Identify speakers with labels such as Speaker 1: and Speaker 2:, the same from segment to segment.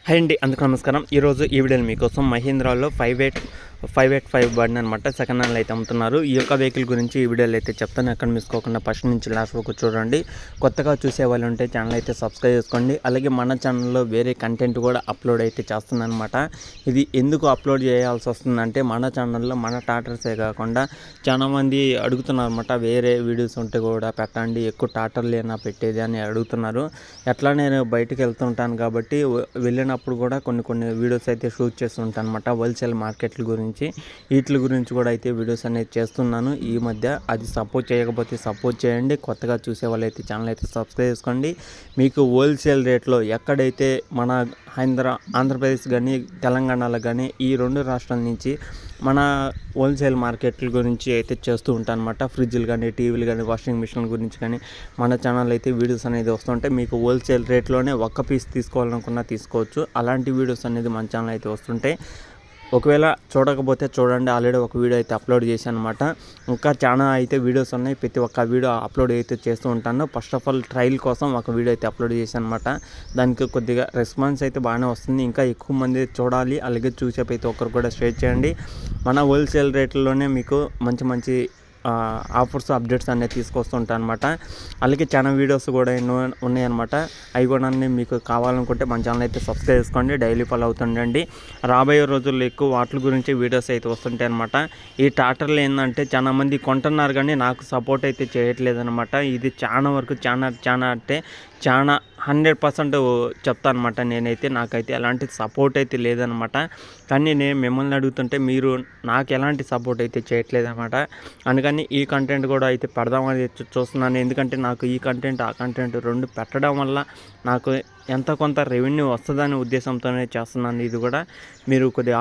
Speaker 1: Hi అండి, అందరికీ నమస్కారం. ఈరోజు ఈ వీడియోలో మీకోసం మహీంద్రాలో 585 బండి అనమాట సెకండ్ హ్యాండ్లో అయితే అమ్ముతున్నారు. ఈ యొక్క వెహికల్ గురించి ఈ వీడియోలో అయితే చెప్తాను. ఎక్కడ మిసుకోకుండా ఫస్ట్ నుంచి లాస్ట్ వరకు చూడండి. కొత్తగా చూసే వాళ్ళు ఉంటే ఛానల్ అయితే సబ్స్క్రైబ్ చేసుకోండి. అలాగే మన ఛానల్లో వేరే కంటెంట్ కూడా అప్లోడ్ అయితే చేస్తున్నాను అనమాట. ఇది ఎందుకు అప్లోడ్ చేయాల్సి వస్తుందంటే మన ఛానల్లో మన టాటర్సే కాకుండా చాలామంది అడుగుతున్నారు అనమాట. వేరే వీడియోస్ ఉంటే కూడా పెట్టండి, ఎక్కువ టాటర్లేనా పెట్టేది అని అడుగుతున్నారు. ఎట్లా నేను బయటకు వెళ్తుంటాను కాబట్టి వెళ్ళినప్పుడు కూడా కొన్ని వీడియోస్ అయితే షూట్ చేస్తుంటాను అనమాట. హోల్సేల్ మార్కెట్ల గురించి వీటి గురించి కూడా అయితే వీడియోస్ అనేది చేస్తున్నాను ఈ మధ్య. అది సపోర్ట్ చేయకపోతే సపోర్ట్ చేయండి. కొత్తగా చూసే వాళ్ళు అయితే ఛానల్ అయితే సబ్స్క్రైబ్ చేసుకోండి. మీకు హోల్సేల్ రేట్లో ఎక్కడైతే మన ఆంధ్రప్రదేశ్ కానీ తెలంగాణలో కానీ ఈ రెండు రాష్ట్రాల నుంచి మన హోల్సేల్ మార్కెట్ల గురించి అయితే చేస్తూ ఉంటాను అనమాట. ఫ్రిడ్జ్లు కానీ, టీవీలు కానీ, వాషింగ్ మిషన్ల గురించి కానీ మన ఛానల్ అయితే వీడియోస్ అనేది వస్తుంటాయి. మీకు హోల్సేల్ రేట్లోనే ఒక్క పీస్ తీసుకోవాలనుకున్నా తీసుకోవచ్చు. అలాంటి వీడియోస్ అనేది మన ఛానల్ అయితే వస్తుంటాయి. ఒకవేళ చూడకపోతే చూడండి, ఆల్రెడీ ఒక వీడియో అయితే అప్లోడ్ చేశాను అనమాట. ఇంకా చాలా అయితే వీడియోస్ ఉన్నాయి. ప్రతి ఒక్క వీడియో అప్లోడ్ అయితే చేస్తూ ఉంటాను. ఫస్ట్ ఆఫ్ ఆల్ ట్రయల్ కోసం ఒక వీడియో అయితే అప్లోడ్ చేశాను అనమాట. దానికి కొద్దిగా రెస్పాన్స్ అయితే బాగానే వస్తుంది. ఇంకా ఎక్కువ మంది చూడాలి, అలాగే చూసే ప్రతి ఒక్కరు కూడా షేర్ చేయండి. మన హోల్సేల్ రేట్లలోనే మీకు మంచి ఆఫర్స్, అప్డేట్స్ అనేది తీసుకొస్తుంటాను అనమాట. అలాగే చాలా వీడియోస్ కూడా ఎన్నో ఉన్నాయన్నమాట. అవి కూడా మీకు కావాలనుకుంటే మన ఛానల్ అయితే సబ్స్క్రైబ్ చేసుకోండి, డైలీ ఫాలో అవుతుండండి. రాబోయే రోజుల్లో ఎక్కువ వాటి గురించి వీడియోస్ అయితే వస్తుంటాయి అనమాట. ఈ టాటర్లు ఏంటంటే చాలామంది కొంటున్నారు కానీ నాకు సపోర్ట్ అయితే చేయట్లేదు అనమాట. ఇది చాలా వరకు చాలా 100% చెప్తాను అనమాట. నేనైతే నాకైతే ఎలాంటి సపోర్ట్ అయితే లేదనమాట. కానీ నేను మిమ్మల్ని అడుగుతుంటే మీరు నాకు ఎలాంటి సపోర్ట్ అయితే చేయట్లేదు అనమాట. అందుకని ఈ కంటెంట్ కూడా అయితే పెడదామని చూస్తున్నాను. ఎందుకంటే నాకు ఈ కంటెంట్ ఆ కంటెంట్ రెండు పెట్టడం వల్ల నాకు ఎంత కొంత రెవెన్యూ వస్తుందనే ఉద్దేశంతోనే చేస్తున్నాను. ఇది కూడా మీరు కొద్దిగా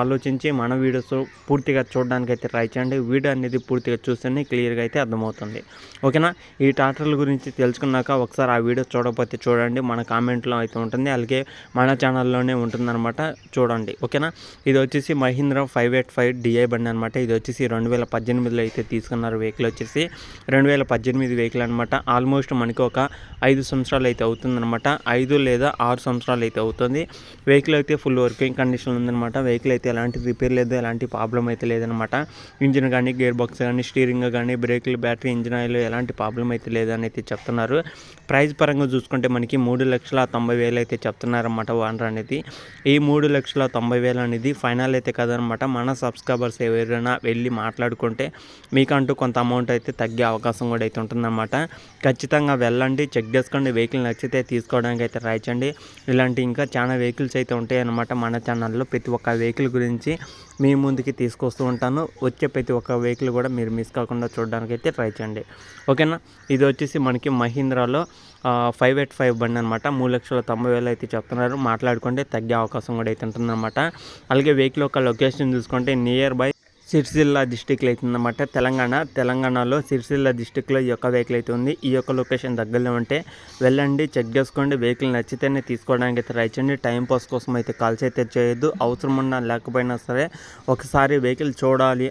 Speaker 1: ఆలోచించి మన వీడియోస్ పూర్తిగా చూడడానికి అయితే ట్రై చేయండి. వీడియో అనేది పూర్తిగా చూస్తేనే క్లియర్గా అయితే అర్థమవుతుంది. ఓకేనా? ఈ టాటర్ల గురించి తెలుసుకున్నాక ఒకసారి ఆ వీడియో చూడకపోతే చూడండి, మన కామెంట్లో అయితే ఉంటుంది. అలాగే మన ఛానల్లోనే ఉంటుందన్నమాట, చూడండి. ఓకేనా? ఇది వచ్చేసి మహీంద్రా 585 DI బండి అనమాట. ఇది వచ్చేసి 2018లో అయితే తీసుకున్నారు. వెహికల్ వచ్చేసి 2018 వెహికల్ అనమాట. ఆల్మోస్ట్ మనకి ఒక 5 సంవత్సరాలు అయితే అవుతుందన్నమాట. 5 లేదా 6 సంవత్సరాలు అయితే అవుతుంది. వెహికల్ అయితే ఫుల్ వర్కింగ్ కండిషన్ ఉందన్నమాట. వెహికల్ అయితే ఎలాంటి రిపేర్ లేదు, ఎలాంటి ప్రాబ్లం అయితే లేదనమాట. ఇంజిన్ కానీ, గేర్ బాక్స్ కానీ, స్టీరింగ్ కానీ, బ్రేకులు, బ్యాటరీ, ఇంజిన్ ఆయిల్ ఎలాంటి ప్రాబ్లం అయితే లేదని అయితే చెప్తున్నారు. ప్రైస్ పరంగా చూసుకుంటే మనకి 3,90,000 అయితే చెప్తున్నారన్నమాట ఓనర్ అనేది. ఈ 3,90,000 అనేది ఫైనల్ అయితే కదనమాట. మన సబ్స్క్రైబర్స్ ఎవరైనా వెళ్ళి మాట్లాడుకుంటే మీకంటూ కొంత అమౌంట్ అయితే తగ్గే అవకాశం కూడా అయితే ఉంటుందన్నమాట. ఖచ్చితంగా వెళ్ళండి, చెక్ చేసుకోండి. వెహికల్ నచ్చితే తీసుకోవడానికి అయితే ట్రై చేయండి. ఇలాంటి ఇంకా చాలా వెహికల్స్ అయితే ఉంటాయి అన్నమాట మన ఛానల్లో. ప్రతి ఒక్క వెహికల్ గురించి మీ ముందుకి తీసుకొస్తూ ఉంటాను. వచ్చే ప్రతి ఒక్క వెహికల్ కూడా మీరు మిస్ కాకుండా చూడడానికి అయితే ట్రై చేయండి. ఓకేనా? ఇది వచ్చేసి మనకి మహీంద్రాలో 585 బండి అనమాట. 3,90,000 అయితే చెప్తున్నారు. మాట్లాడుకుంటే తగ్గే అవకాశం కూడా అయితే ఉంటుందన్నమాట. అలాగే వెహికల్ యొక్క లొకేషన్ చూసుకుంటే నియర్ బై సిరిసిల్ల డిస్టిక్లో అయితే ఉందన్నమాట. తెలంగాణలో సిరిసిల్ల డిస్టిక్లో ఈ యొక్క వెహికల్ అయితే ఉంది. ఈ యొక్క లొకేషన్ దగ్గరలో ఉంటే వెళ్ళండి, చెక్ చేసుకోండి. వెహికల్ నచ్చితేనే తీసుకోవడానికి అయితే ట్రై చేయండి. టైం పాస్ కోసం అయితే కాల్స్ అయితే చేయొద్దు. అవసరం ఉన్నా లేకపోయినా సరే ఒకసారి వెహికల్ చూడాలి